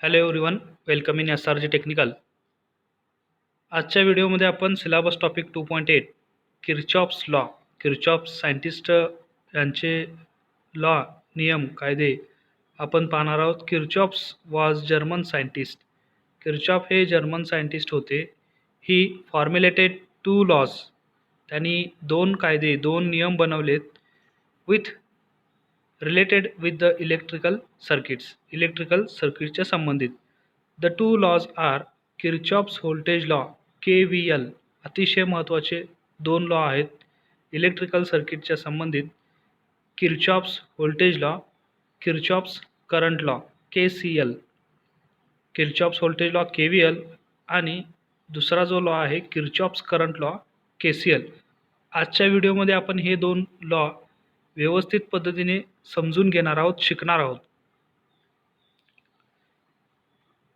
Hello everyone, welcome in SRG technical. आजच्या व्हिडिओमध्ये आपण syllabus topic 2.8 Kirchhoff's law, Kirchhoff's scientist यांचे लॉ, नियम, कायदे आपण पाहणार आहोत. Kirchhoff's was German scientist. Kirchhoff हे जर्मन सायंटिस्ट होते. He formulated 2 laws. त्यांनी 2 कायदे, 2 नियम बनवलेत with related with the electrical सर्किटच्या संबंधित. The 2 laws are Kirchhoff's voltage law KVL. अतिशय महत्त्वाचे 2 लॉ आहेत इलेक्ट्रिकल सर्किटच्या संबंधित. Kirchhoff's voltage law, Kirchhoff's current law KCL. Kirchhoff's voltage law KVL आणि दुसरा जो लॉ आहे किर्चॉफ्स करंट लॉ KCL. आजच्या व्हिडिओमध्ये आपण हे 2 लॉ व्यवस्थित पद्धतीने समजून घेणार आहोत, शिकणार आहोत.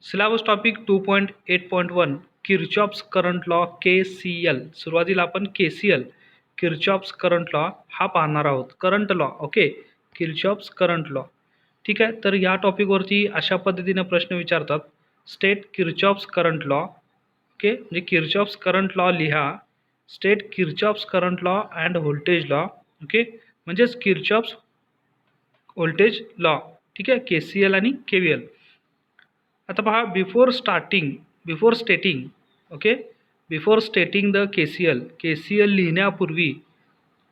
Syllabus topic 2.8.1 Kirchhoff's current law KCL. सुरुवातीला आपण KCL किर्चॉफ्स करंट लॉ हा पाहणार आहोत. Current law, okay, Kirchhoff's current law, ठीक आहे. तर या टॉपिकवरती अशा पद्धतीने प्रश्न विचारतात. State Kirchhoff's current law, okay, म्हणजे किर्चॉफ्स करंट लॉ लिहा. State Kirchhoff's current law and voltage law, okay, म्हणजेच किर्चॉफ्स व्होल्टेज लॉ, ठीक आहे, KCL आणि KVL. आता पहा, before stating, okay, before stating the KCL लिहिण्यापूर्वी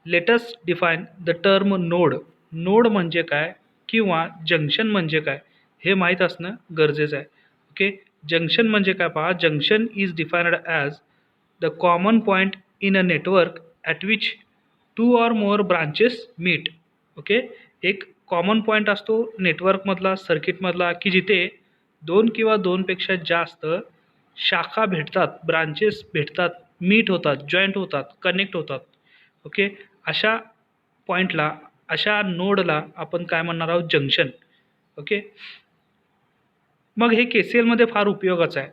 let's define the term node. Node म्हणजे काय किंवा जंक्शन म्हणजे काय हे माहीत असणं गरजेचं आहे. ओके, जंक्शन म्हणजे काय पहा. Junction is defined as the common point in a network at which 2 or more branches meet. Okay, एक कॉमन पॉईंट असतो नेटवर्कमधला, सर्किटमधला, की जिथे 2 किंवा 2 पेक्षा जास्त शाखा भेटतात, ब्रांचेस भेटतात, मीट होतात, जॉईंट होतात, कनेक्ट होतात. ओके, अशा पॉईंटला, अशा नोडला आपण काय म्हणणार आहोत, जंक्शन. ओके, मग हे KCLमध्ये फार उपयोगाचं आहे.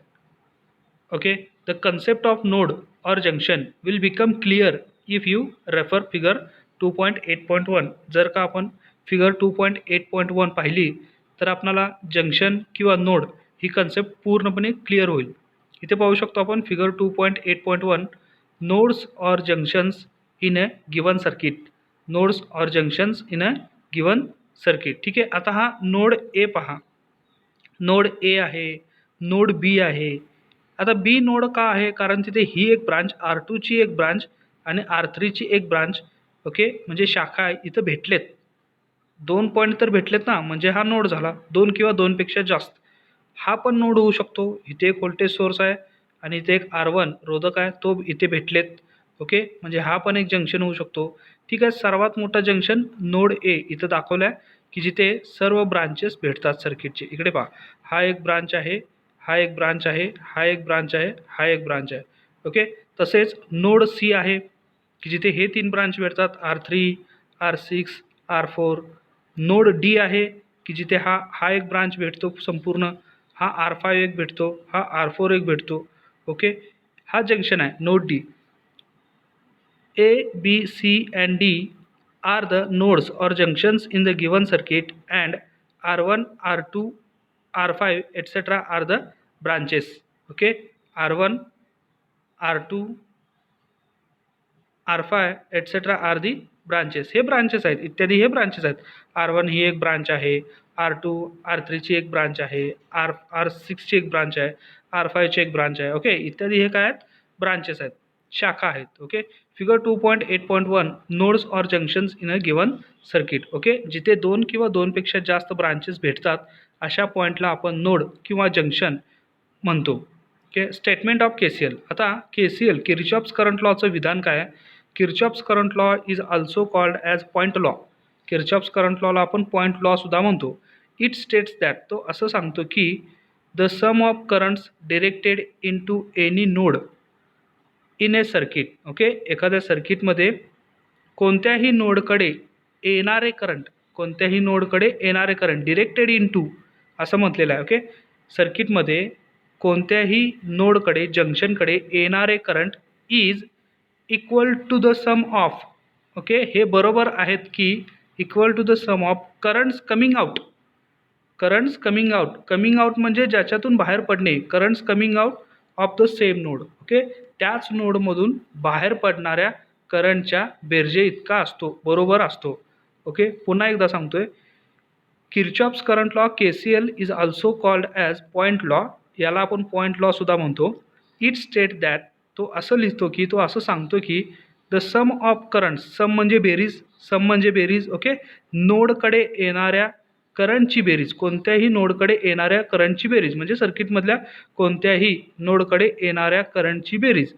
Okay, the concept of node और junction will become clear if you refer figure 2.8.1. जर का आपण फिगर 2.8.1 पाहिली तर आपल्याला जंक्शन किंवा नोड ही कन्सेप्ट पूर्णपणे क्लिअर होईल. इथे पाहू शकतो आपण फिगर 2.8.1 नोड्स और junctions in a given circuit. Nodes और junctions in a given circuit, ठीक आहे. आता हा नोड ए पहा, नोड ए आहे, नोड बी आहे. आता बी नोड का आहे, कारण तिथे ही एक ब्रांच, R2ची एक ब्रांच आणि R3ची एक ब्रांच, ओके, म्हणजे शाखा आहे, इथं भेटलेत. 2 पॉईंट तर भेटलेत ना, म्हणजे हा नोड झाला. 2 किंवा 2 पेक्षा जास्त हा पण नोड होऊ शकतो. इथे एक व्होल्टेज सोर्स आहे आणि इथे एक R1 रोधक आहे, तो इथे भेटलेत. ओके, म्हणजे हा पण एक जंक्शन होऊ शकतो, ठीक आहे. सर्वात मोठा जंक्शन नोड ए इथं दाखवला आहे, की जिथे सर्व ब्रांचेस भेटतात सर्किटचे. इकडे पहा, हा एक ब्रांच आहे, हा एक ब्रांच आहे, हा एक ब्रांच आहे, हा एक ब्रांच आहे. ओके, तसेच नोड सी आहे, की जिथे हे 3 ब्रांच भेटतात, R3, R6, R4. Node D आहे, की जिथे हा एक ब्रांच भेटतो संपूर्ण, हा R5 एक भेटतो, हा R4 एक भेटतो. ओके, हा जंक्शन आहे node D. A, B, C and D are the nodes or junctions in the given circuit, and R1, R2, R5 etc. are the branches. Okay, R1, R2, R5 etc. are the branches. हे branches आहेत, इत्यादी हे branches आहेत. R1 ही एक branch आहे, R2, R3ची एक branch आहे, R6ची एक ब्रांच आहे, R5ची एक ब्रांच आहे. ओके, इत्यादी हे काय आहेत, ब्रांचेस आहेत, शाखा आहेत. ओके, फिगर 2.8.1 नोड्स और junctions in a given circuit. Okay, जिथे 2 किंवा 2 पेक्षा जास्त ब्रांचेस भेटतात अशा पॉईंटला आपण नोड किंवा जंक्शन म्हणतो. Okay, statement of KCL. आता KCL किर्चॉफ्स करंट लॉचं विधान काय आहे. Kirchhoff's current law is also called as point law. Kirchhoff's current लॉला आपण पॉईंट लॉ सुद्धा म्हणतो. इट स्टेट्स दॅट, तो असं सांगतो की the sum of currents directed into any node in a circuit. Okay, एखाद्या सर्किटमध्ये कोणत्याही नोडकडे येणारे करंट, कोणत्याही नोडकडे येणारे करंट डिरेक्टेड इन टू असं म्हटलेलं आहे. ओके, सर्किटमध्ये कोणत्याही नोडकडे, जंक्शनकडे येणारे current is equal to the sum of. Okay, हे बरोबर आहेत की equal to the sum of currents coming out. Currents coming out म्हणजे ज्याच्यातून बाहेर पडणे, currents coming out of the same node. Okay, त्याच नोडमधून बाहेर पडणाऱ्या करंटच्या बेरजे इतका असतो, बरोबर असतो. ओके, पुन्हा एकदा सांगतोय, Kirchhoff's current law KCL is also called as point law. याला आपण पॉईंट लॉ सुद्धा म्हणतो. इट स्टेट दॅट, तो असं लिहितो की, तो असं सांगतो की द सम ऑफ करंट्स, सम म्हणजे बेरीज. ओके, नोडकडे येणाऱ्या करंटची बेरीज, कोणत्याही नोडकडे येणाऱ्या करंटची बेरीज म्हणजे सर्किटमधल्या कोणत्याही नोडकडे येणाऱ्या करंटची बेरीज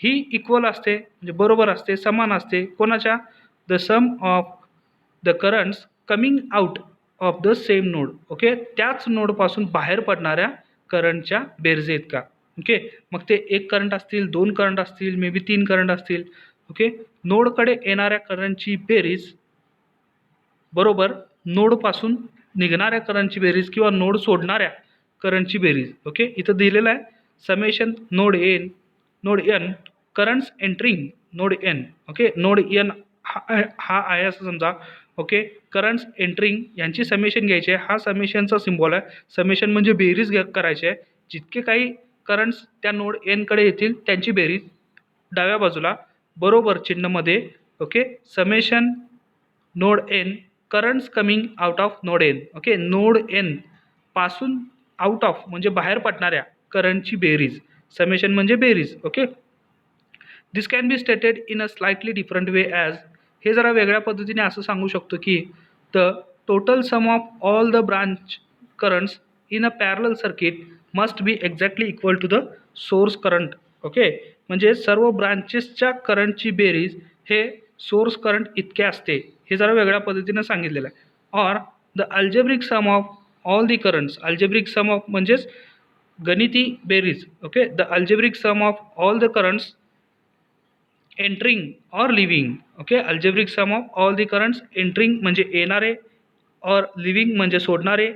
ही इक्वल असते, म्हणजे बरोबर असते, समान असते. कोणाच्या? The sum of the currents coming out of the same node. Okay, त्याच नोडपासून बाहेर पडणाऱ्या करंटच्या बेरजे इतका. ओके, मग ते एक करंट असतील, दोन करंट असतील, मे बी 3 करंट असतील. ओके, नोडकडे येणाऱ्या करंटची बेरीज बरोबर नोडपासून निघणाऱ्या करंटची बेरीज किंवा नोड सोडणाऱ्या करंटची बेरीज. ओके, इथं दिलेलं आहे summation node N currents entering node N. Okay, node N हा आहे असं समजा. ओके, करंट्स एंटरिंग यांची समेशन घ्यायची आहे. हा समेशनचा सिम्बॉल आहे. समेशन म्हणजे बेरीज करायची आहे. जितके काही करंट्स त्या नोड एनकडे येतील त्यांची बेरीज डाव्या बाजूला बरोबर चिन्हमध्ये. Okay, summation node N currents coming out of node N. Okay, node N पासून आउट ऑफ म्हणजे बाहेर पडणाऱ्या करंटची बेरीज. समेशन म्हणजे बेरीज. Okay, this can be stated in a slightly different way as, हे जरा वेगळ्या पद्धतीने असं सांगू शकतो की the total sum of all the branch currents in a parallel circuit must be exactly equal to the source current. Okay, म्हणजे सर्व ब्रांचेसच्या करंटची बेरीज हे सोर्स करंट इतके असते. हे जरा वेगळ्या पद्धतीनं सांगितलेलं आहे. Or the algebraic sum of all the currents, algebraic sum of म्हणजेच गणिती बेरीज. Okay, the algebraic sum of all the currents entering or living. Okay, algebraic sum of all the currents entering म्हणजे येणारे, ऑर लिव्हिंग म्हणजे सोडणारे,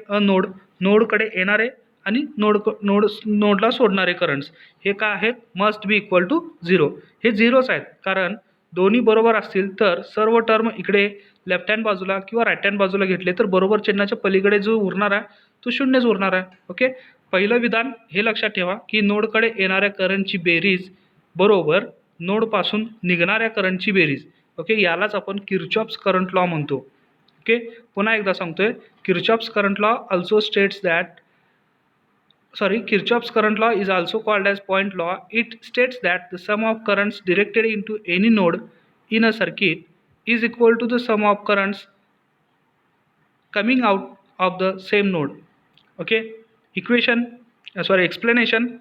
नोडकडे येणारे आणि नोडला सोडणारे currents हे काय आहेत? Must be equal to 0. हे झिरोच आहेत, कारण दोन्ही बरोबर असतील तर सर्व टर्म इकडे लेफ्ट हँड बाजूला किंवा राईट हँड बाजूला घेतले तर बरोबर चिन्हाच्या पलीकडे जो उरणार आहे तो शून्यच उरणार आहे. ओके, पहिलं विधान हे लक्षात ठेवा की नोडकडे येणाऱ्या करंटची बेरीज बरोबर नोडपासून निघणाऱ्या करंटची बेरीज. ओके, यालाच आपण किर्चॉफ्स करंट लॉ म्हणतो. ओके, पुन्हा एकदा सांगतोय, Kirchhoff's current law also states that, Kirchhoff's current law is also called as point law. It states that the sum of currents directed into any node in a circuit is equal to the sum of currents coming out of the same node. Okay, explanation.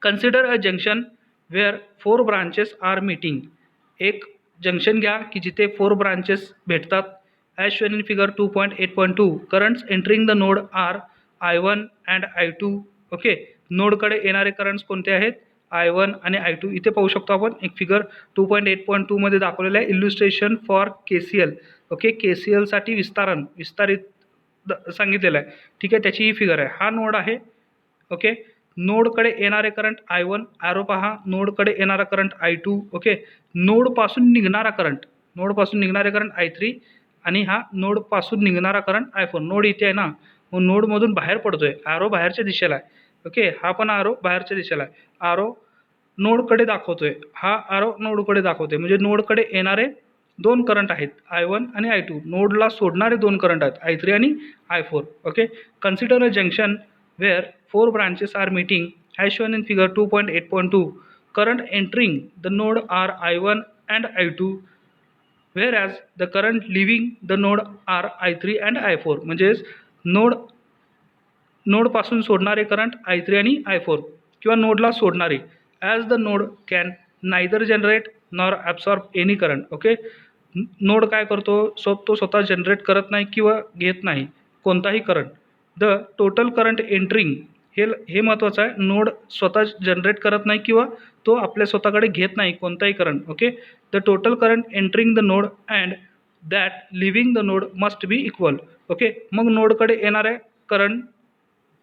Consider a junction where 4 branches are meeting. एक junction घ्या की जिथे 4 branches भेटतात. As shown in figure 2.8.2, currents entering the node are I1 and I2. Okay, नोडकडे येणारे currents कोणते आहेत? I1 आणि I2. इथे पाहू शकतो आपण एक फिगर 2.8.2 मध्ये दाखवलेलं आहे, इल्युस्ट्रेशन फॉर KCL. ओके, KCL साठी विस्तारित सांगितलेलं आहे. ठीक आहे, त्याची ही फिगर आहे. हा नोड आहे. ओके, नोडकडे येणारे करंट I1, ॲरो पहा, नोडकडे येणारा करंट I2. ओके, नोडपासून निघणारे करंट I3 आणि हा नोडपासून निघणारा करंट I4. नोड इथे आहे ना, मग नोडमधून बाहेर पडतोय, ॲरो बाहेरच्या दिशेला आहे. ओके, हा पण ॲरो बाहेरच्या दिशेला आहे. ॲरो नोडकडे दाखवतोय, हा ॲरो नोडकडे दाखवतोय, म्हणजे नोडकडे येणारे 2 करंट आहेत, I1 आणि I2. नोडला सोडणारे 2 करंट आहेत, I3 आणि I4. Okay, consider a junction where 4 branches are meeting as shown in figure 2.8.2. Current entering the node are I1 and I2, whereas the current leaving the node are I3 and I4. म्हणजेच नोडपासून सोडणारे current I3 आणि I4 किंवा नोडला सोडणारे. As the node can neither generate nor absorb any current. Okay, node काय करतो? तो स्वतः generate करत नाही किंवा घेत नाही कोणताही current. The total current entering, हे महत्त्वाचं आहे. नोड स्वतः जनरेट करत नाही किंवा तो आपल्या स्वतःकडे घेत नाही कोणताही current. Okay, the total current entering the node and that leaving the node must be equal. Okay, मग नोडकडे येणारे करंट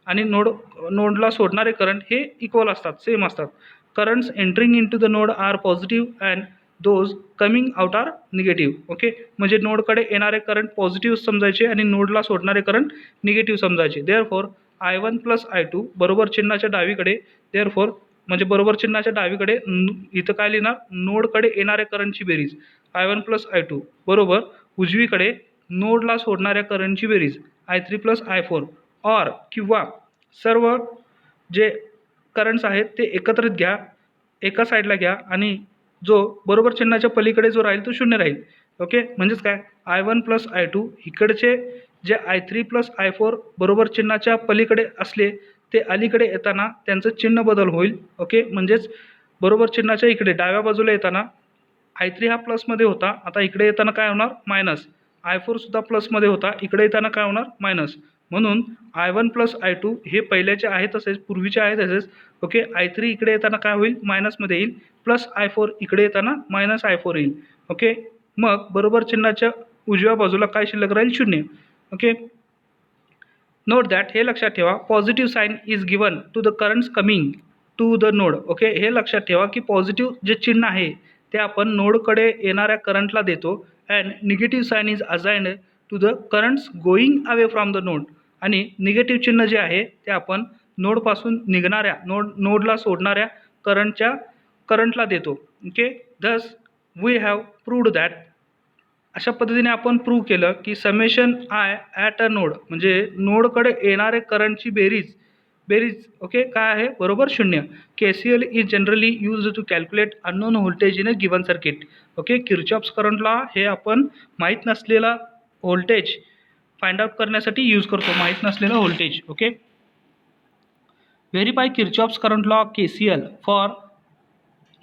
आणि नोडला सोडणारे करंट हे इक्वल असतात, सेम असतात. Currents entering into the node are positive and those coming out are negative. Okay, म्हणजे नोडकडे येणारे करंट पॉझिटिव्ह समजायचे आणि नोडला सोडणारे करंट निगेटिव्ह समजायचे. देअरफॉर I1 प्लस I2 बरोबर चिन्हाच्या डावीकडे, देअरफॉर म्हणजे बरोबर चिन्हाच्या डावीकडे इथं काय लिहिणार, नोडकडे येणाऱ्या करंटची बेरीज I1 प्लस I2 बरोबर उजवीकडे नोडला सोडणाऱ्या करंटची बेरीज I3 प्लस I4. ऑर किंवा सर्व जे करंट्स आहेत ते एकत्रित घ्या, एका साईडला घ्या आणि जो बरोबर चिन्हाच्या पलीकडे जो राहील तो शून्य राहील. ओके, म्हणजेच काय I1 प्लस I2 इकडचे जे I3 प्लस I4 बरोबर चिन्हाच्या पलीकडे असले ते अलीकडे येताना त्यांचं चिन्ह बदल होईल. ओके, म्हणजेच बरोबर चिन्हाच्या इकडे डाव्या बाजूला येताना I3 हा प्लसमध्ये होता, आता इकडे येताना काय होणार मायनस. I4 सुद्धा प्लसमध्ये होता, इकडे येताना काय होणार मायनस. म्हणून I1 प्लस I2 हे पहिल्याचे आहे तसेच पूर्वीचे आहे तसेच. ओके, I3 इकडे येताना काय होईल मायनसमध्ये येईल, प्लस I4 इकडे येताना मायनस I4 येईल. ओके, मग बरोबर चिन्हाच्या उजव्या बाजूला काय शिल्लक राहील शून्य. ओके, नोट दॅट हे लक्षात ठेवा positive sign is given to the currents coming to the node. Okay, हे लक्षात ठेवा की पॉझिटिव्ह जे चिन्ह आहे ते आपण नोडकडे येणाऱ्या करंटला देतो and negative sign is assigned to the currents going away from the node. आणि निगेटिव्ह चिन्ह जे आहे ते आपण नोडपासून निघणाऱ्या नोडला सोडणाऱ्या करंटला देतो. Okay, thus we have proved that. अशा पद्धतीने आपण प्रूव्ह केलं की summation I at a node म्हणजे नोडकडे येणारे करंटची बेरीज ओके काय आहे बरोबर शून्य. KCL is generally used to calculate unknown voltage in a given circuit. Okay, Kirchhoff's current law हे आपण माहीत नसलेला व्होल्टेज फाइंड आउट करण्यासाठी यूज करतो, माहीत नसलेला voltage. Okay, verify Kirchhoff's current law KCL for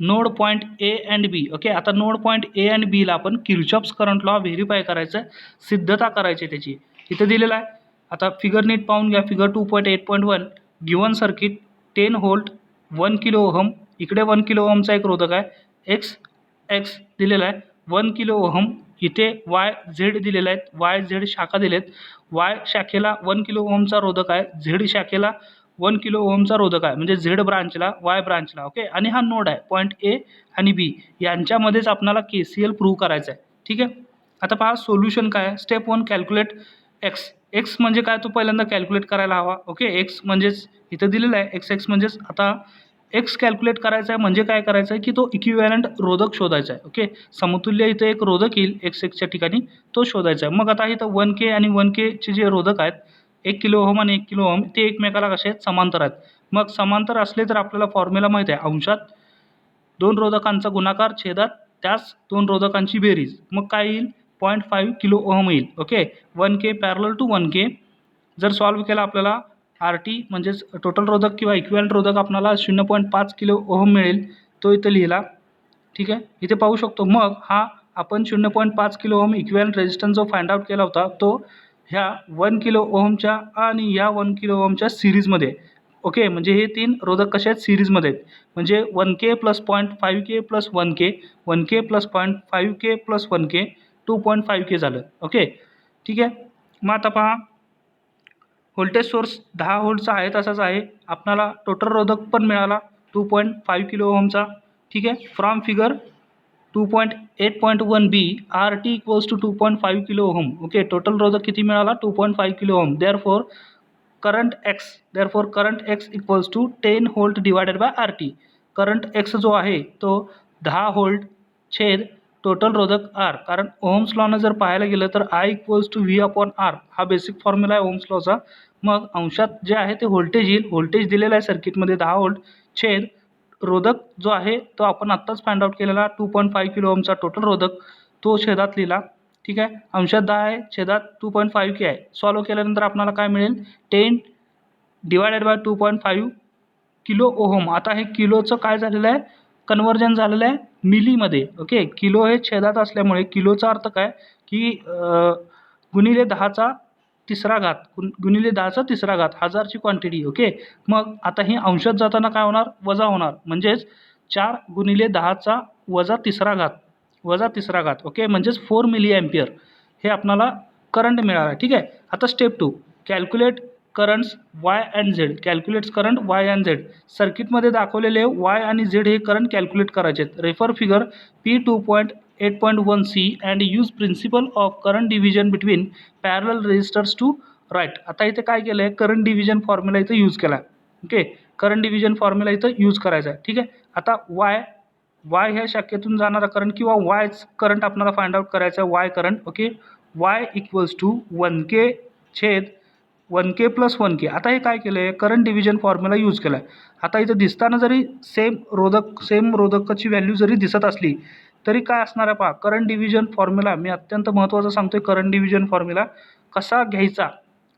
node point A and B. Okay, आता node point A and बीला आपण किर्चॉफ्स करंट लॉ व्हेरीफाय करायचं, सिद्धता करायची त्याची. इथे दिलेला आहे, आता फिगर नीट पाहून घ्या. Figure 2.8.1 given circuit 10 volt 1 kilo ohm, इकडे 1 किलो ओहमचा एक रोधक आहे, एक्स दिलेला आहे 1 किलो ओहम, इथे YZ दिलेला आहे, YZ शाखा दिलेत, Y शाखेला 1 किलो ओहमचा रोधक आहे, Z शाखेला 1 किलो ओहमचा रोधक आहे, म्हणजे Z ब्रांचला Y ब्रांचला. ओके, आणि हा नोड आहे पॉईंट ए आणि बी यांच्यामध्येच आपल्याला KCL प्रूव्ह करायचं आहे. ठीक आहे, आता पहा सोल्युशन काय आहे. स्टेप 1 कॅल्क्युलेट एक्स म्हणजे काय तो पहिल्यांदा कॅल्क्युलेट करायला हवा. ओके, एक्स म्हणजेच इथं दिलेलं आहे एक्स म्हणजेच आता एक्स कॅल्क्युलेट करायचा आहे म्हणजे काय करायचं आहे की तो इक्विव्हॅलंट रोधक शोधायचा आहे. ओके, समतुल्य इथे एक रोधक येईल एक्सच्या ठिकाणी, तो शोधायचा आहे. मग आता इथं 1K आणि 1Kचे जे रोधक आहेत 1 किलो ओहम आणि 1 किलो ओहम ते एकमेकाला कसे आहेत समांतर आहेत. मग समांतर असले तर आपल्याला फॉर्म्युला माहीत आहे, अंशात दोन रोधकांचा गुणाकार छेदात त्याच दोन रोधकांची बेरीज. मग काय येईल 0.5 किलो ओहम येईल. Okay, 1K parallel to 1K. जर सॉल्व्ह केला आपल्याला RT म्हणजेच टोटल रोधक किंवा इक्विव्हॅलंट रोधक आपल्याला 0.5 किलो ओहम मिळेल, तो इथं लिहिला. ठीक आहे, इथे पाहू शकतो. मग हा आपण 0.5 किलो ओहम इक्विव्हॅलंट रेझिस्टन्स जो फाइंड आउट केला होता तो ह्या 1 किलो ओहमच्या आणि या 1 किलो ओहमच्या सिरीजमध्ये. ओके, म्हणजे हे तीन रोधक कसे आहेत सिरीजमध्ये आहेत, म्हणजे 1K plus 0.5K plus 1K, 1K plus 0.5K plus 1K 2.5K झालं. ओके, ठीक आहे. मग आता पहा व्होल्टेज सोर्स 10 व्होल्टचा आहे तसाच आहे, आपल्याला टोटल रोधक पण मिळाला 2.5 किलो ओहमचा. ठीक आहे, from figure 2.8.1b RT equals to 2.5 kilo ohm. Okay, total रोधक किती मिळाला 2.5 kilo ohm. Therefore current X equals to 10 volt divided by RT. Current X जो आहे तो 10 व्होल्ट छेद टोटल रोधक R. कारण ओहम्स लॉनं जर पाहायला गेलं तर I इक्वल्स टू V/R हा बेसिक फॉर्म्युला आहे ओहम्स लॉचा. मग अंशात जे आहे ते व्होल्टेज येईल, व्होल्टेज दिलेलं आहे सर्किटमध्ये 10 व्होल्ट छेद रोधक जो आहे तो आपण आत्ताच फाइंड आउट केलेला 2.5 किलो ओहमचा टोटल रोधक तो छेदात लिहिला. ठीक आहे, अंशात 10 आहे छेदात 2.5K आहे. सॉल्व्ह केल्यानंतर आपल्याला काय मिळेल 10 डिवायडेड बाय 2.5 किलो ओहम. आता हे किलोचं काय झालेलं आहे कन्वर्जन झालेलं आहे मिलीमध्ये. ओके, किलो हे छेदात असल्यामुळे किलोचा अर्थ काय की गुणिले 10चा तिसरा घात, गुणिले 10चा तिसरा घात, हजारची क्वांटिटी. ओके, मग आता ही अंशात जाताना काय होणार वजा होणार, म्हणजेच 4 गुणिले 10चा वजा तिसरा घात. ओके, म्हणजेच 4 मिली एम्पियर हे आपल्याला करंट मिळाला. ठीक आहे, आता step 2 calculate currents Y and Z, calculates current Y and Z. सर्किटमध्ये दाखवलेले वाय आणि झेड हे करंट कॅल्क्युलेट करायचे आहेत. Refer figure P2.8.1c and use principle of current division between parallel resistors to write. आता इथे काय केलं आहे, करंट डिव्हिजन फॉर्म्युला इथं यूज केला आहे. ओके, करंट डिव्हिजन फॉर्म्युला इथं यूज करायचा आहे. ठीक आहे, आता वाय ह्या शाखेतून जाणारा करंट किंवा वायच करंट आपल्याला फाइंड आउट करायचा आहे, Y current. Okay, Y equals to 1K छेद 1K प्लस 1K. आता हे काय केलं आहे, करंट डिव्हिजन फॉर्म्युला यूज केला आहे. आता इथं दिसताना जरी सेम रोधकाची व्हॅल्यू जरी दिसत असली तरी काय असणार आहे पहा, करंट डिव्हिजन फॉर्म्युला मी अत्यंत महत्त्वाचं सांगतोय. करंट डिव्हिजन फॉर्म्युला कसा घ्यायचा,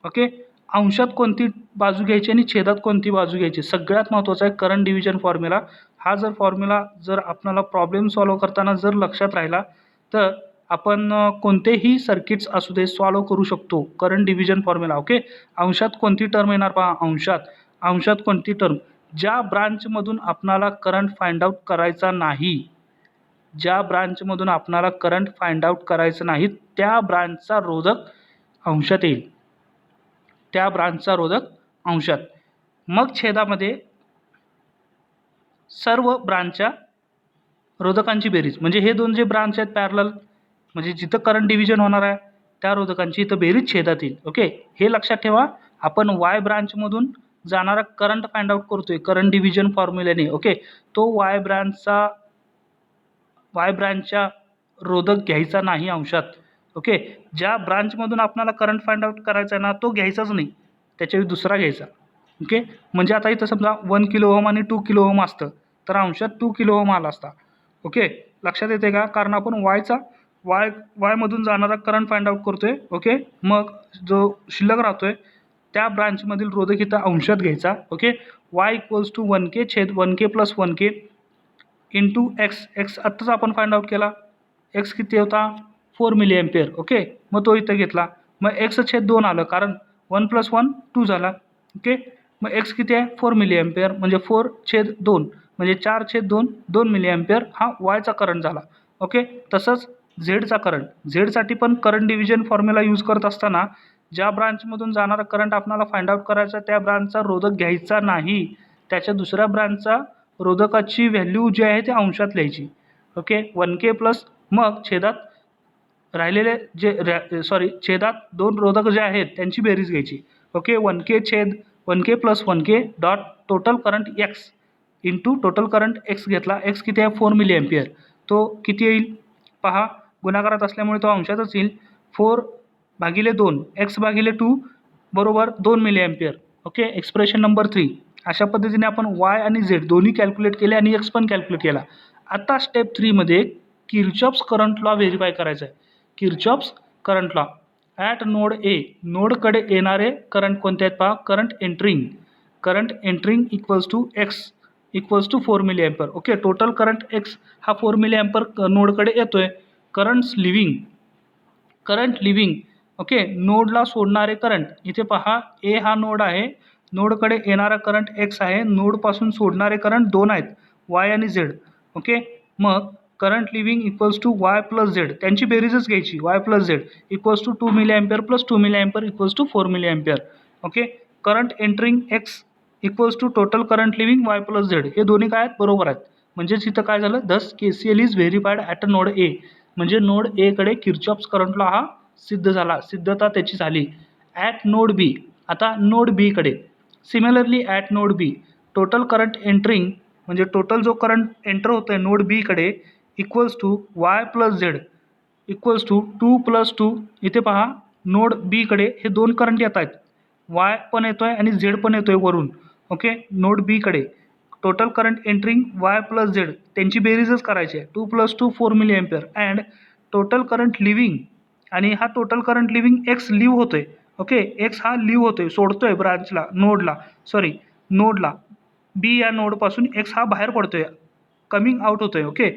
ओके, अंशात कोणती बाजू घ्यायची आणि छेदात कोणती बाजू घ्यायची, सगळ्यात महत्त्वाचा आहे करंट डिव्हिजन फॉर्म्युला. हा जर फॉर्म्युला जर आपल्याला प्रॉब्लेम सॉल्व्ह करताना जर लक्षात राहिला तर आपण कोणतेही सर्किट्स असू दे सॉल्व्ह करू शकतो. Current division formula. ओके, अंशात कोणती टर्म येणार पहा, अंशात कोणती टर्म, ज्या ब्रांचमधून आपणाला करंट फाइंड आउट करायचा नाही, ज्या ब्रांचमधून आपणाला करंट फाइंड आउट करायचं नाही त्या ब्रांचचा रोधक अंशात येईल, त्या ब्रांचचा रोधक अंशात. मग छेदामध्ये सर्व ब्रांचच्या रोधकांची बेरीज, म्हणजे हे दोन जे ब्रांच आहेत पॅरलल, म्हणजे जिथं करंट डिव्हिजन होणार आहे त्या रोधकांची इथं बेरीज छेदात येईल. ओके, हे लक्षात ठेवा. आपण वाय ब्रांचमधून जाणारा करंट फाइंड आउट करतोय करंट डिव्हिजन फॉर्म्युल्याने. ओके, तो वाय ब्रांचच्या रोधक घ्यायचा नाही अंशात. ओके, ज्या ब्रांचमधून आपल्याला करंट फाइंड आउट करायचा आहे ना तो घ्यायचाच नाही, त्याच्यावेळी दुसरा घ्यायचा. ओके, म्हणजे आता इथं समजा 1 किलो ओहम आणि 2 किलो ओहम असतं तर अंशात 2 किलो ओहम आला असता. ओके, लक्षात येते का, कारण आपण वायमधून जाणारा करंट फाइंड आउट करतोय. ओके, मग जो शिल्लक राहतोय त्या ब्रांचमधील रोधक इथं अंशात घ्यायचा. Okay, Y equals to 1K छेद 1K plus 1K into x आत्ताच आपण फाइंड आउट केला. एक्स किती होता, 4 मिली एम्पियर. ओके, मग तो इथं घेतला. मग एक्स छेद 2 आलं कारण 1 प्लस 1 2 झाला. ओके, मग एक्स किती आहे, 4 मिली एम्पियर, म्हणजे 4 छेद 2 म्हणजे 4 छेद 2 मिली एम्पियर हा वायचा करंट झाला. ओके, तसंच झेडचा करंट, झेडसाठी पण करंट डिव्हिजन फॉर्म्युला यूज करत असताना ज्या ब्रांचमधून जाणारा करंट आपल्याला फाइंड आउट करायचा त्या ब्रांचचा रोधक घ्यायचा नाही, त्याच्या दुसऱ्या ब्रांचचा रोधकाची व्हॅल्यू जी आहे ती अंशात लिहायची. ओके, 1K प्लस, मग छेदात राहिलेले छेदात दोन रोधक जे आहेत त्यांची बेरीज घ्यायची. ओके, 1K छेद 1K plus 1K dot total current x into total current x घेतला. एक्स किती आहे, 4 मिली एम्पियर. तो किती येईल पहा, गुणाकारात असल्यामुळे तो अंशातच येईल. 4 भागिले 2 एक्स भागिले 2 बरोबर 2 milli ampere. Okay, expression number 3. अशा पद्धतीने आपण वाय आणि झेड दोन्ही कॅल्क्युलेट केले आणि एक्स पण कॅल्क्युलेट केला. आता स्टेप 3 मध्ये किर्चॉफ्स करंट लॉ व्हेरीफाय करायचा आहे. Kirchhoff's current law at node A, नोडकडे येणारे करंट कोणते आहेत पहा, current entering equals to X equals to 4 milli ampere. Okay, total current X हा 4 मिली एम्पर नोडकडे येतोय. करंट लिव्हिंग ओके, नोडला सोडणारे करंट, इथे पहा ए हा नोड आहे, नोडकडे येणारा करंट एक्स आहे, नोडपासून सोडणारे करंट 2 आहेत, वाय आणि झेड. ओके, मग current leaving equals to Y plus Z, त्यांची बेरीजच घ्यायची, Y plus Z equals to 2 milli ampere plus 2 milli ampere equals to 4 milli ampere. Okay, current entering X equals to total current leaving Y plus Z, हे दोन्ही काय आहेत, बरोबर आहेत. म्हणजेच इथं काय झालं, दस KCL is verified at node ए, म्हणजे नोड ए कडे किर्चॉफ्स करंट लॉ हा सिद्ध झाला, सिद्धता त्याची झाली. ॲट नोड बी, आता नोड बी कडे similarly at node B total current entering, म्हणजे टोटल जो करंट एंटर होतोय नोड बी कडे equals to Y plus Z equals to 2 plus 2. इथे पहा नोड बी कडे हे दोन करंट येत आहेत, वाय पण येतोय आणि झेड पण येतोय वरून. ओके, नोड बी कडे total current entering Y plus Z त्यांची बेरीजच करायची आहे. 2 plus 2 4 milli ampere and total current leaving, आणि हा total current leaving X leave होतोय. ओके, एक्स हा लिव्ह होतोय, सोडतोय ब्रांचला, नोडला बी या नोडपासून एक्स हा बाहेर पडतोय, कमिंग आउट होतोय. ओके,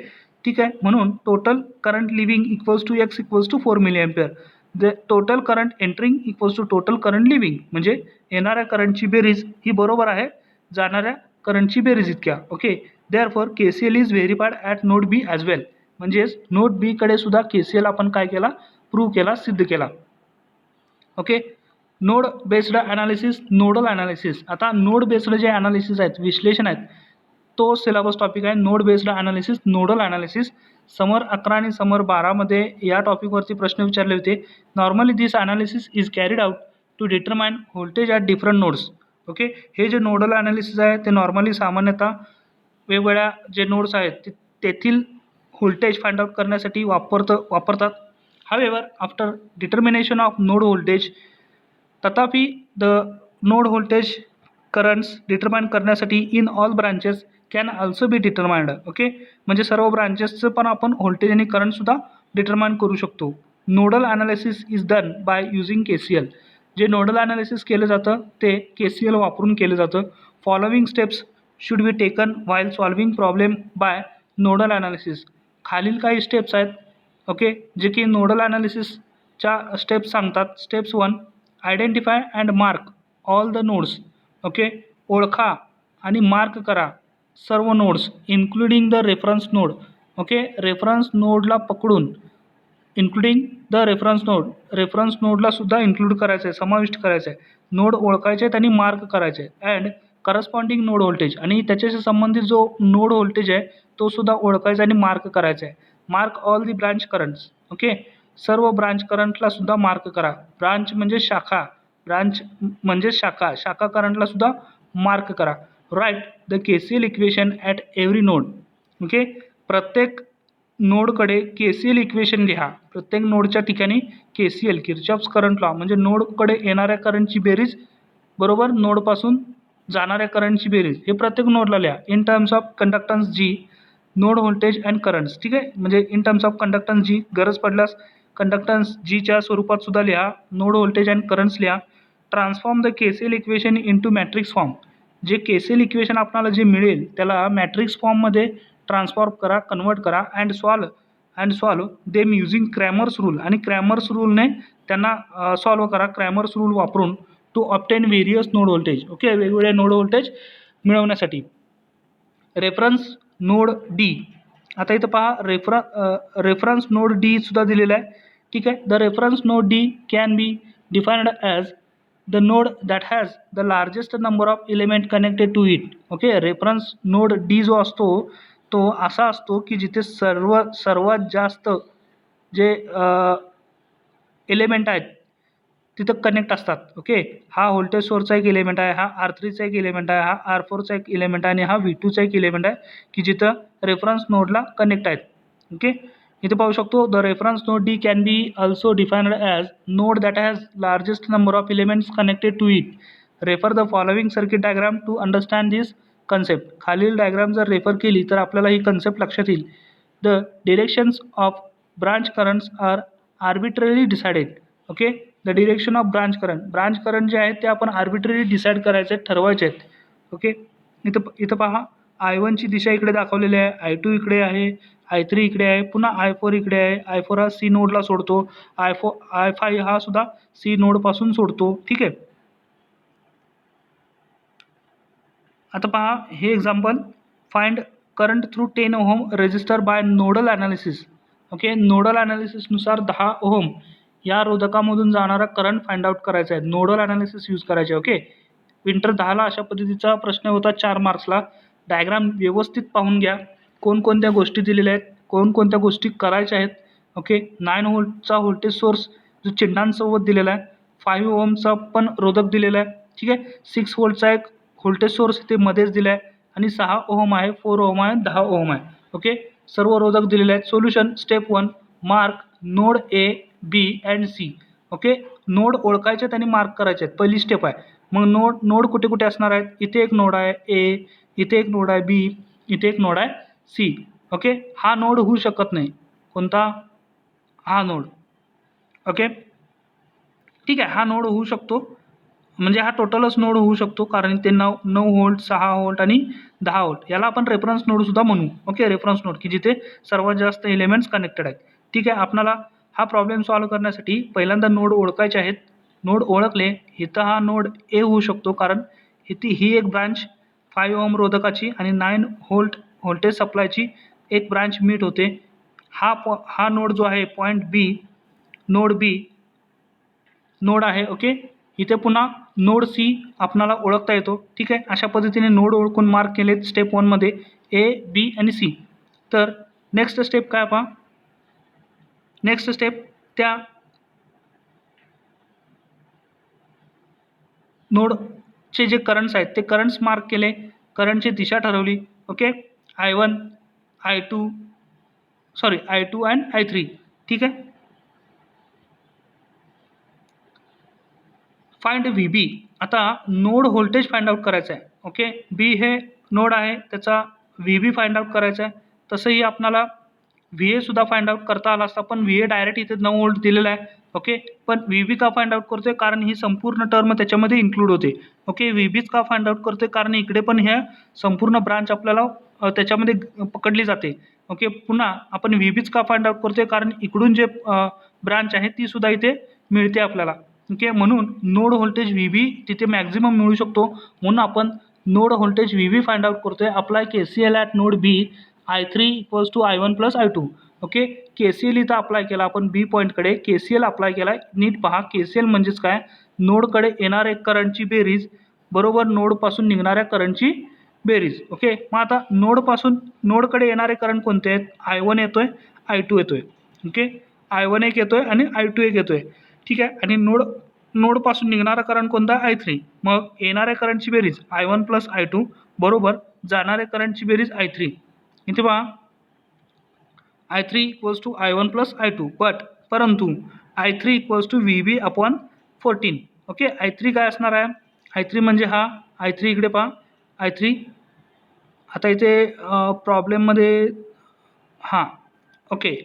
ठीक आहे, म्हणून total current leaving equals to X equals to 4 milli ampere. The total current entering equals to total current leaving, म्हणजे येणाऱ्या करंटची बेरीज ही बरोबर आहे जाणाऱ्या करंटची बेरीज इतक्या. Okay, therefore KCL is verified at node B as well, म्हणजेच नोड बी कडे सुद्धा KCL आपण काय केला, प्रूव्ह केला, सिद्ध केला. Okay, node based analysis, nodal analysis. आता नोड बेस्ड जे ॲनालिसिस आहेत, विश्लेषण आहेत, तो सिलेबस टॉपिक आहे node based analysis, nodal analysis. Summer 11 आणि समर 12 मध्ये या टॉपिकवरती प्रश्न विचारले होते. Normally this analysis is carried out to determine voltage at different nodes. Okay, हे जे नोडल ॲनालिसिस आहे ते नॉर्मली सामान्यतः वेगवेगळ्या जे नोड्स आहेत तेथील व्होल्टेज फाइंड आउट करण्यासाठी वापरतात. However after determination of node voltage, तथापि the node voltage currents determine करण्यासाठी in all branches can also be determined. Okay, म्हणजे सर्व ब्रांचेसचं पण आपण व्होल्टेज आणि करंटसुद्धा डिटरमाइन करू शकतो. Nodal analysis is done by using KCL. जे नोडल ॲनालिसिस केलं जातं ते KCL वापरून केलं जातं. Following steps should be taken while solving problem by nodal analysis. खालील काही स्टेप्स आहेत, ओके, जे की नोडल ॲनालिसिसच्या स्टेप्स सांगतात. Steps 1, identify and mark all the nodes. Okay, ओळखा आणि मार्क करा सर्व nodes including the reference node. Okay, reference नोडला पकडून इन्क्लुडिंग द रेफरन्स नोडला सुद्धा इन्क्लूड करायचं आहे, समाविष्ट करायचं आहे. नोड ओळखायचे आहेत आणि मार्क करायचे आहे. अँड करस्पॉन्डिंग नोड व्होल्टेज, आणि त्याच्याशी संबंधित जो नोड व्होल्टेज आहे तो सुद्धा ओळखायचा आणि मार्क करायचा आहे. Mark all the branch currents. Okay, सर्व ब्रांच करंटला सुद्धा मार्क करा. ब्रांच म्हणजे शाखा, शाखा करंटला सुद्धा मार्क करा. Write the KCL equation at every node. Okay, प्रत्येक नोडकडे KCL इक्वेशन लिहा. प्रत्येक नोडच्या ठिकाणी KCL, किर्चॉफ्स करंट लॉ, म्हणजे नोडकडे येणाऱ्या करंटची बेरीज बरोबर नोडपासून जाणाऱ्या करंटची बेरीज, हे प्रत्येक नोडला लिहा. In terms of conductance G, node voltage and currents. ठीक आहे, म्हणजे in terms of conductance G, गरज पडल्यास कंडक्टन्स Gच्या स्वरूपात सुद्धा लिहा. नोड व्होल्टेज अँड करंट्स लिहा. Transform the KCL equation into matrix form. जे KCL इक्वेशन आपल्याला जे मिळेल त्याला मॅट्रिक्स फॉर्ममध्ये ट्रान्सफॉर्म करा, कन्वर्ट करा. And solve them using Cramer's rule, आणि क्रॅमर्स रूलने त्यांना सॉल्व करा. क्रॅमर्स रूल वापरून to obtain various node voltage. Okay, वेगवेगळे नोड व्होल्टेज मिळवण्यासाठी. Reference node D. आता इथं पहा रेफरन्स नोड D सुद्धा दिलेला आहे. ठीक आहे, the reference node D can be defined as the node that has the largest number of element connected to it. Okay, reference node D जो असतो तो असा असतो की जिथे सर्वात जास्त जे एलिमेंट आहेत तिथं कनेक्ट असतात. ओके, हा व्होल्टेज सोर्सचा एक एलिमेंट आहे, हा R3चा एक एलिमेंट आहे, हा R4चा एक एलिमेंट आहे, आणि हा V2चा एक एलिमेंट आहे की जिथं रेफरन्स नोडला कनेक्ट आहेत. ओके, इथे पाहू शकतो the reference node D can be also defined as node that has largest number of elements connected to it. Refer the following circuit diagram to understand this concept. खालील diagram जर refer केली तर आपल्याला ही concept लक्षात येईल. The directions of branch currents are arbitrarily decided. Okay, the direction of branch current जे आहेत ते आपण आर्बिट्ररी डिसाईड करायचे आहेत, ठरवायचे आहेत. ओके, इथं पहा I1ची दिशा इकडे दाखवलेली आहे, I2 इकडे आहे, I3 इकडे आहे, पुन्हा I4 इकडे आहे. I4 हा C नोडला सोडतो, I5 हा सुद्धा C नोडपासून सोडतो. ठीक आहे, आता पहा हे example. Find current through 10 ohm resistor by nodal analysis. Okay, nodal ॲनालिसिसनुसार 10 ओहम या रोधकामधून जाणारा करंट फाइंड आउट करायचा आहे. नोडल ॲनालिसिस यूज करायचे. ओके, विंटर 10ला अशा पद्धतीचा प्रश्न होता 4 मार्क्सला. डायग्राम व्यवस्थित पाहून घ्या. कोणकोणत्या गोष्टी दिलेल्या आहेत, कोणकोणत्या गोष्टी करायच्या आहेत. ओके, 9 व्होल्टचा व्होल्टेज सोर्स जो चिन्हांसोबत दिलेला आहे, 5 ओहमचा पण रोधक दिलेला आहे. ठीक आहे, 6 व्होल्टचा एक व्होल्टेज सोर्स इथे मध्येच दिला आहे, आणि 6 ओहम आहे, 4 ओहम आहे, 10 ओहम आहे. ओके, सर्व रोधक दिलेले आहेत. Solution step 1, mark node A, B and C. Okay, node ओळखायचे आहेत आणि मार्क करायचे आहेत, पहिली स्टेप आहे. मग नोड कुठे कुठे असणार आहेत? इथे एक नोड आहे A, इथे एक नोड आहे B, इथे एक नोड आहे C. ओके, हा नोड होऊ शकत नाही. कोणता? हा नोड. ओके, ठीक आहे, हा नोड होऊ शकतो, म्हणजे हा टोटलच नोड होऊ शकतो, कारण ते 9 व्होल्ट, 6 व्होल्ट आणि 10 व्होल्ट, याला आपण रेफरन्स नोडसुद्धा म्हणू. ओके, रेफरन्स नोड की जिथे सर्वात जास्त एलिमेंट्स कनेक्टेड आहेत. ठीक आहे, आपल्याला हा प्रॉब्लेम सॉल्व्ह करण्यासाठी पहिल्यांदा नोड ओळखायचे आहेत. नोड ओळखले, इथं हा नोड A होऊ शकतो, कारण ही एक ब्रांच 5 ओहम रोधकाची आणि 9 व्होल्ट व्होल्टेज सप्लायची एक ब्रांच मीट होते. हा नोड जो आहे point B, node B node आहे. ओके, इथे पुन्हा नोड सी आपणाला ओळखता येतो. ठीक आहे, अशा पद्धतीने नोड ओळखून मार्क केलेत स्टेप 1 मध्ये ए, बी आणि सी. तर नेक्स्ट स्टेप काय पहा, नेक्स्ट स्टेप त्या नोडचे जे करंट्स आहेत ते करंट्स मार्क केले, करंटची दिशा ठरवली. Okay, I1, I2 sorry I2 and I3. ठीक आहे, फाइंड व्ही बी. आता नोड व्होल्टेज फाइंड आउट करायचं आहे. ओके, बी हे नोड आहे, त्याचा व्ही बी फाइंड आउट करायचा आहे. तसंही आपणाला व्ही ए सुद्धा फाइंड आउट करता आला असता, पण व्ही ए डायरेक्ट इथे 9 व्होल्ट दिलेला आहे. ओके, पण व्ही बी का फाइंड आउट करतोय, कारण ही संपूर्ण टर्म त्याच्यामध्ये इन्क्लूड होते. ओके, व्ही बीच का फाइंड आउट करतोय, कारण इकडे पण ह्या संपूर्ण ब्रांच आपल्याला त्याच्यामध्ये पकडली जाते. ओके, पुन्हा आपण व्ही बीच का फाइंड आउट करतोय, कारण इकडून जे ब्रांच आहे ती सुद्धा इथे मिळते आपल्याला. ओके, म्हणून नोड व्होल्टेज व्ही बी तिथे मॅक्झिमम मिळू शकतो, म्हणून आपण node voltage V B find out करतोय. Apply KCL at node B, I3 equals to I1 plus I2. Okay, KCL इथं अप्लाय केला आपण बी पॉईंटकडे, KCL अप्लाय केला. नीट पहा, KCL म्हणजेच काय, नोडकडे येणारे करंटची बेरीज बरोबर नोडपासून निघणाऱ्या करंटची बेरीज. ओके, मग आता नोडकडे येणारे करंट कोणते आहेत, I1 येतोय, I2 येतोय. ओके, I1 एक येतोय आणि I2 एक येतोय. ठीक आहे, आणि नोडपासून निघणारा करंट कोणता, I3. मग येणाऱ्या करंटची बेरीज I1 प्लस I2 बरोबर जाणाऱ्या करंटची बेरीज I3. इथे पहा, I3 equals to I1 plus I2, परंतु I3 equals to VB upon 14. Okay, I3 काय असणार आहे, I3 म्हणजे हा I3 इकडे पहा, I3 आता इथे प्रॉब्लेममध्ये हां, ओके,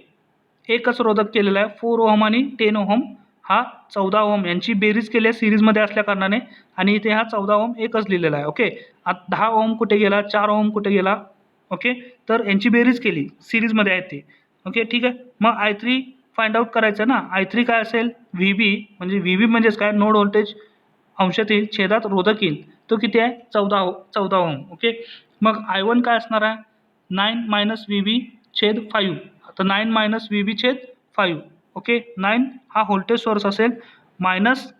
एकच रोधक केलेला आहे 4 ओहम आणि 10 ओहम, हा 14 ओहम यांची बेरीज केली आहे सिरीजमध्ये असल्या कारणाने, आणि इथे हा 14 ओहम एकच लिहिलेला आहे. ओके, 10 ओहम कुठे गेला, 4 ओहम कुठे गेला. ओके, तर यांची बेरीज केली, सिरीजमध्ये आहेत ते. ओके, ठीक आहे, मग I3 फाइंड आउट करायचं ना. I3 काय असेल, VB म्हणजे VB म्हणजेच काय, नोड व्होल्टेज अंशात येईल, छेदात रोधक येईल, तो किती आहे, 14 ओहम. ओके, मग I1 काय असणार आहे, 9 मायनस VB छेद 5. आता 9 मायनस VB छेद 5. ओके, 9 हा व्होल्टेज सोर्स असेल, मायनस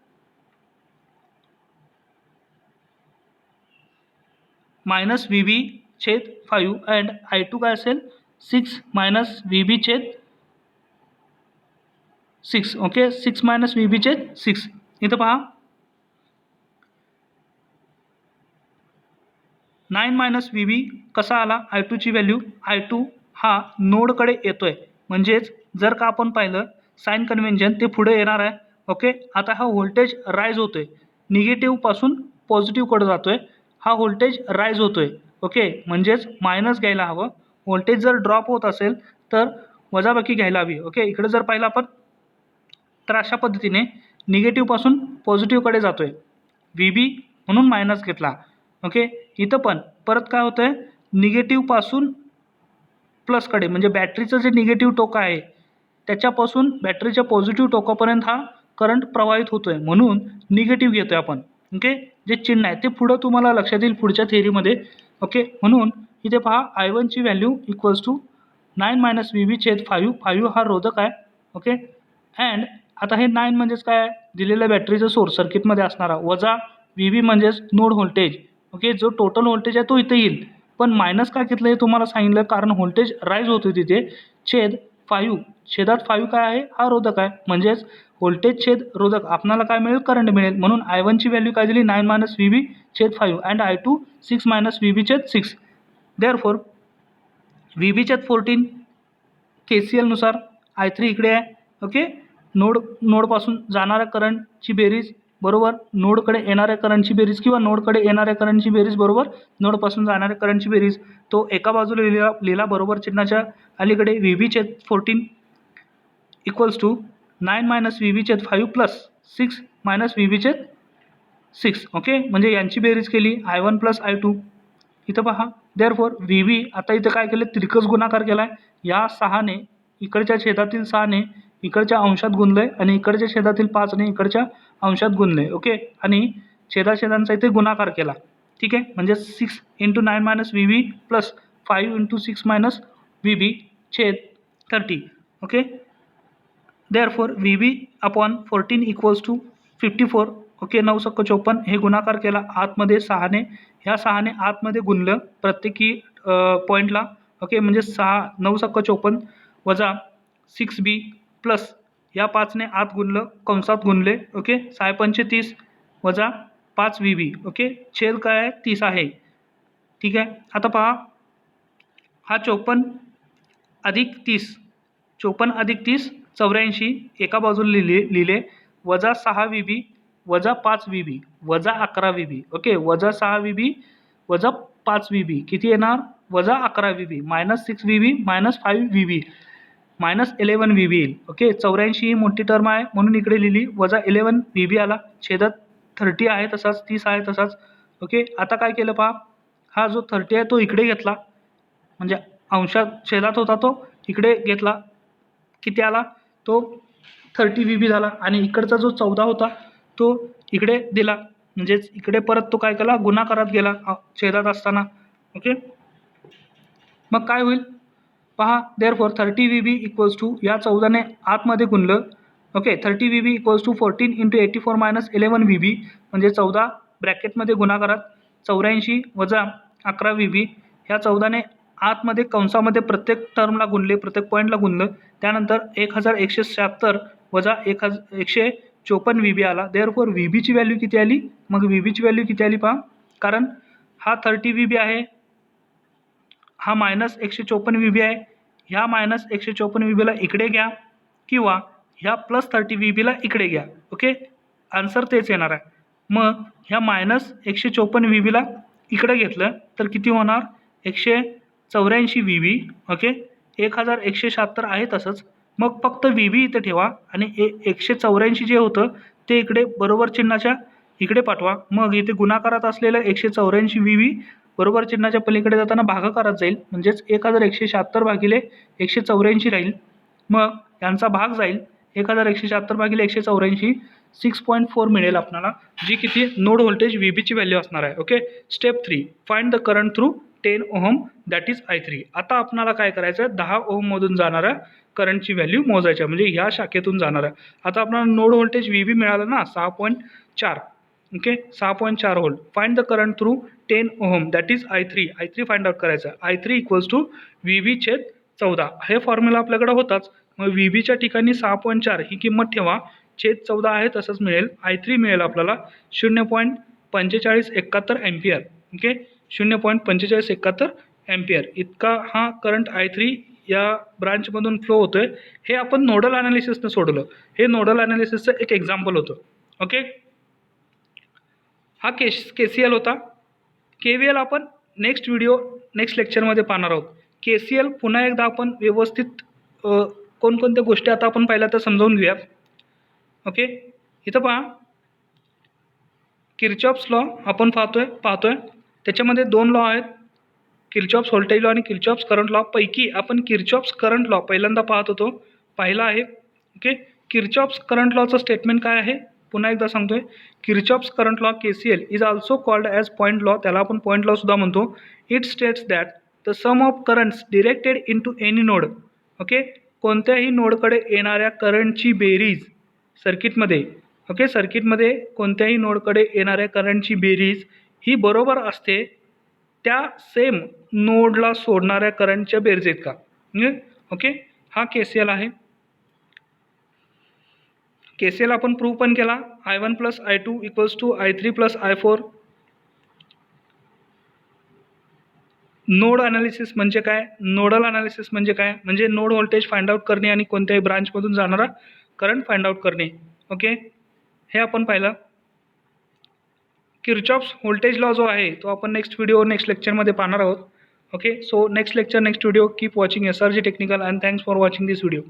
VB छेद 5 अँड I2 काय असेल, 6 मायनस VB छेद 6. ओके, 6 मायनस VB छेद 6. इथं पहा, 9 मायनस VB कसा आला, I2ची व्हॅल्यू, I2 हा नोडकडे येतोय, म्हणजेच जर का आपण पाहिलं साइन कन्व्हेन्शन ते पुढे येणार आहे. ओके, आता हा व्होल्टेज राईज होतोय, निगेटिव्हपासून पॉझिटिव्हकडे जातोय, हा व्होल्टेज राईज होतोय. ओके, म्हणजेच मायनस घ्यायला हवं, व्होल्टेज जर ड्रॉप होत असेल तर वजाबाकी घ्यायला हवी. ओके, इकडे जर पाहिलं आपण तर अशा पद्धतीने निगेटिव्हपासून पॉझिटिव्हकडे जातोय, VB म्हणून मायनस घेतला. ओके, इथं पण परत काय होतं आहे, निगेटिव्हपासून प्लसकडे, म्हणजे बॅटरीचं जे निगेटिव्ह टोक आहे त्याच्यापासून बॅटरीच्या पॉझिटिव्ह टोकापर्यंत हा करंट प्रवाहित होतो आहे, म्हणून निगेटिव्ह घेतो आहे आपण. ओके, जे चिन्ह आहे ते पुढं तुम्हाला लक्षात येईल पुढच्या थेअरीमध्ये. ओके, म्हणून इथे पहा, I1ची value equals to 9 minus VB छेद 5 हा रोधक आहे. ओके, अँड आता हे 9 म्हणजेच काय, दिलेल्या बॅटरीचं सोर्स सर्किटमध्ये असणारा, वजा VB म्हणजेच नोड व्होल्टेज. ओके, जो टोटल व्होल्टेज आहे तो इथे येईल, पण मायनस का घेतलं हे तुम्हाला सांगितलं, कारण व्होल्टेज राईज होतो तिथे, छेद 5, छेदात 5 काय आहे, हा रोधक आहे, म्हणजेच व्होल्टेज छेद रोधक आपल्याला काय मिळेल, करंट मिळेल. म्हणून I1ची व्हॅल्यू काय दिली, 9 मायनस VB छेद 5 अँड I2 6 मायनस VB छेद 6. देअरफॉर VB छेद 14 KCL नुसार I3 इकडे आहे. ओके, नोडपासून जाणाऱ्या करंटची बेरीज बरोबर नोडकडे येणाऱ्या करंटची बेरीज, किंवा नोडकडे येणाऱ्या करंटची बेरीज बरोबर नोडपासून जाणाऱ्या करंटची बेरीज, तो एका बाजूला लिहिला बरोबर चिन्हाच्या अलीकडे, VB छेद 14 इक्वल्स टू 9 मायनस VB छेद 5 प्लस 6 मायनस VB छेद 6. ओके, म्हणजे यांची बेरीज केली I1 प्लस I2. इथं पहा, देअरफॉर VB आता इथं काय केलं, तिरकस गुणाकार केला आहे, या 6ने इकडच्या छेदातील 6ने इकडच्या अंशात गुणलंय, आणि इकडच्या छेदातील 5ने इकडच्या अंशात गुणलंय. ओके, आणि छेदाछेदांचा इथे गुणाकार केला. ठीक आहे, म्हणजे 6 into 9 minus VB plus 5 into 6 minus VB छेद 30. Okay, therefore VB upon 14 equals to 54. Okay 9 सक्क 54 हे गुणाकार केला आतमध्ये 6ने, ह्या 6ने आतमध्ये गुणलं प्रत्येकी पॉईंटला. ओके म्हणजे 9 सक्क 54 वजा 6b प्लस या 5ने आत गुणलं कंसात गुणले. ओके 6 पंचे 30 वजा 5vb. ओके छेद काय आहे 30 आहे. ठीक आहे. आता पहा हा 54 अधिक 30, 54 अधिक 30 84 एका बाजूला लिहिले वजा 6vb वजा 5vb वजा 11vb. ओके वजा 6vb वजा 5vb किती येणार वजा 11vb minus 6vb minus 5vb minus 11vb येईल. ओके 84 ही मोठी टर्म आहे म्हणून इकडे लिहिली वजा 11vb आला. छेदात 30 आहे तसाच 30 आहे तसाच. ओके आता काय केलं पहा हा जो 30 आहे तो इकडे घेतला म्हणजे अंशात छेदात होता तो इकडे घेतला किती आला तो 30vb झाला आणि इकडचा जो 14 होता तो इकडे दिला म्हणजेच इकडे परत तो काय केला गुणाकारात गेला छेदात असताना. ओके मग काय होईल पहा देअरफॉर 30vb इक्वल्स टू या 14ने आतमध्ये गुणलं. Okay 30vb equals to 14 into 84 minus 11vb म्हणजे 14 ब्रॅकेटमध्ये गुणाकारात 84 वजा 11vb ह्या 14ने आतमध्ये कंसामध्ये प्रत्येक टर्मला गुणले प्रत्येक पॉईंटला गुणलं. त्यानंतर 1176 वजा 154vb आला. देअरफॉर vbची व्हॅल्यू किती आली मग vbची व्हॅल्यू किती आली पहा कारण हा 30vb आहे हा मायनस 154vb आहे. ह्या मायनस 154vbला इकडे घ्या किंवा ह्या प्लस 30vbला इकडे घ्या. ओके आन्सर तेच येणार आहे. मग ह्या मायनस 154vbला इकडे घेतलं तर किती होणार 184vb. ओके 1176 आहे तसंच. मग फक्त vb इथे ठेवा आणि 184 जे होतं ते इकडे बरोबर चिन्हाच्या इकडे पाठवा. मग इथे गुणाकारात असलेलं 184vb बरोबर चिन्हाच्या पलीकडे जाताना भागाकारात जाईल म्हणजेच 1176 भागिले 184 राहील. मग यांचा भाग जाईल 1176 भागिले 184 6.4 मिळेल आपल्याला जी किती नोड व्होल्टेज VBची व्हॅल्यू असणार आहे. Okay step 3 find the current through 10 ohm that is I3. आता आपल्याला काय करायचं 10 ओहममधून जाणाऱ्या करंटची व्हॅल्यू मोजायची म्हणजे ह्या शाखेतून जाणार आहे. आता आपल्याला नोड व्होल्टेज VB मिळालं ना 6.4. Okay 6.4 volt. Find the current through 10 ohm that is I3 find out करायचं. I3 इक्वल्स टू VB/14 हे फॉर्म्युला आपल्याकडे होताच. मग VBच्या ठिकाणी 6.4 ही किंमत ठेवा छेद 14 आहे तसंच मिळेल. I3 मिळेल आपल्याला 0.4571 एम्पियर. ओके 0.4571 एम्पियर इतका हा करंट I3 या ब्रांचमधून फ्लो होतोय. हे आपण नोडल ॲनालिसिसनं सोडवलं. हे नोडल ॲनालिसिसचं एक एक्झाम्पल होतं. ओके हा KCL होता. KVL आपण नेक्स्ट लेक्चरमध्ये पाहणार आहोत. KCL पुन्हा एकदा आपण व्यवस्थित कोणकोणत्या गोष्टी आता आपण पहिल्या तर समजावून घेऊया. ओके इथं पहा किर्चॉफ्स लॉ आपण पाहतोय त्याच्यामध्ये 2 लॉ आहेत किर्चॉफ्स व्होल्टेज लॉ आणि किर्चॉफ्स करंट लॉ. पैकी आपण किर्चॉफ्स करंट लॉ पहिल्यांदा पाहत होतो पाहिला आहे. ओके किर्चॉफ्स करंट लॉचं स्टेटमेंट काय आहे पुन्हा एकदा सांगतोय. Kirchhoff's current law KCL is also called as point law त्याला आपण पॉईंट लॉ सुद्धा म्हणतो. It states that the sum of currents directed into any node. Okay कोणत्याही नोडकडे येणाऱ्या करंटची बेरीज सर्किटमध्ये. ओके सर्किटमध्ये कोणत्याही नोडकडे येणाऱ्या करंटची बेरीज ही बरोबर असते त्या सेम नोडला सोडणाऱ्या करंटच्या बेरीज आहेत का. ओके हा KCL आहे. KCL आपण प्रूव्ह पण केला. I1 plus I2 equals to I3 plus I4. Node analysis म्हणजे काय नोडल ॲनालिसिस म्हणजे काय म्हणजे नोड व्होल्टेज फाइंड आउट करणे आणि कोणत्याही ब्रांचमधून जाणारा करंट फाइंड आउट करणे. ओके हे आपण पाहिलं. किर्चॉफ्स व्होल्टेज लॉ जो आहे तो आपण नेक्स्ट लेक्चरमध्ये पाहणार आहोत. Okay so next lecture next video keep watching SRG technical and thanks for watching this video.